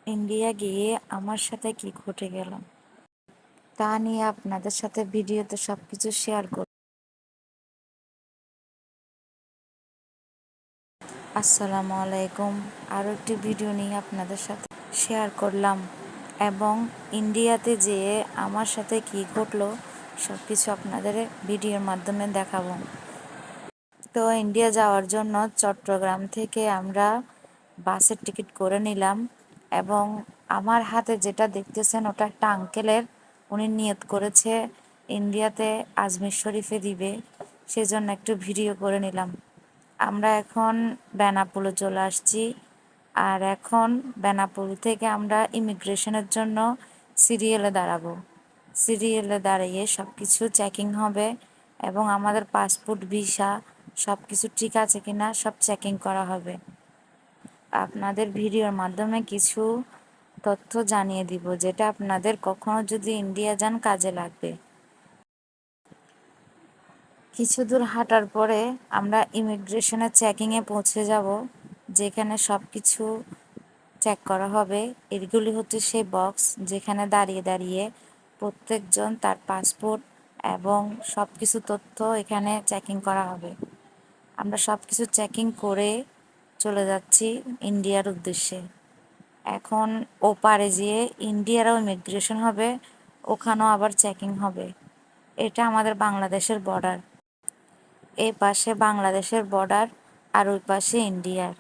India গিয়ে আমার সাথে কি ঘটে গেল তা নিয়ে আপনাদের সাথে ভিডিওতে সবকিছু শেয়ার করব। আসসালামু আলাইকুম। আরও একটি ভিডিও নিয়ে আপনাদের সাথে শেয়ার করলাম এবং ইন্ডিয়াতে যেয়ে আমার সাথে কি ঘটলো সবকিছু আপনাদের ভিডিওর মাধ্যমে দেখাবো। তো ইন্ডিয়া যাওয়ার জন্য চট্টগ্রাম থেকে আমরা বাসের টিকিট করে নিলাম এবং আমার হাতে যেটা দেখতেছেন ওটা একটা আঙ্কেলের, উনি নিয়ত করেছে ইন্ডিয়াতে আজমির শরীফে দিবে, সেজন্য একটু ভিডিও করে নিলাম। আমরা এখন বেনাপোলে চলে আসছি আর এখন বেনাপোল থেকে আমরা ইমিগ্রেশনের জন্য সিরিয়ালে দাঁড়াবো। সিরিয়ালে দাঁড়িয়ে সব কিছু চেকিং হবে এবং আমাদের পাসপোর্ট ভিসা সব কিছু ঠিক আছে কিনা সব চেকিং করা হবে। আপনাদের ভিডিওর মাধ্যমে কিছু তথ্য জানিয়ে দিব যেটা আপনাদের কখনো যদি ইন্ডিয়া যান কাজে লাগবে। কিছু দূর হাঁটার পরে আমরা ইমিগ্রেশনের চেকিংয়ে পৌঁছে যাব, যেখানে সব কিছু চেক করা হবে। এগুলি হচ্ছে সেই বক্স যেখানে দাঁড়িয়ে দাঁড়িয়ে প্রত্যেকজন তার পাসপোর্ট এবং সব কিছু তথ্য এখানে চেকিং করা হবে। আমরা সব কিছু চেকিং করে চলে যাচ্ছি ইন্ডিয়ার উদ্দেশ্যে। এখন ওপারে যেয়ে ইন্ডিয়ারও ইমিগ্রেশন হবে, ওখানেও আবার চেকিং হবে। এটা আমাদের বাংলাদেশের বর্ডার, এই পাশে বাংলাদেশের বর্ডার আর ওই পাশে ইন্ডিয়ার।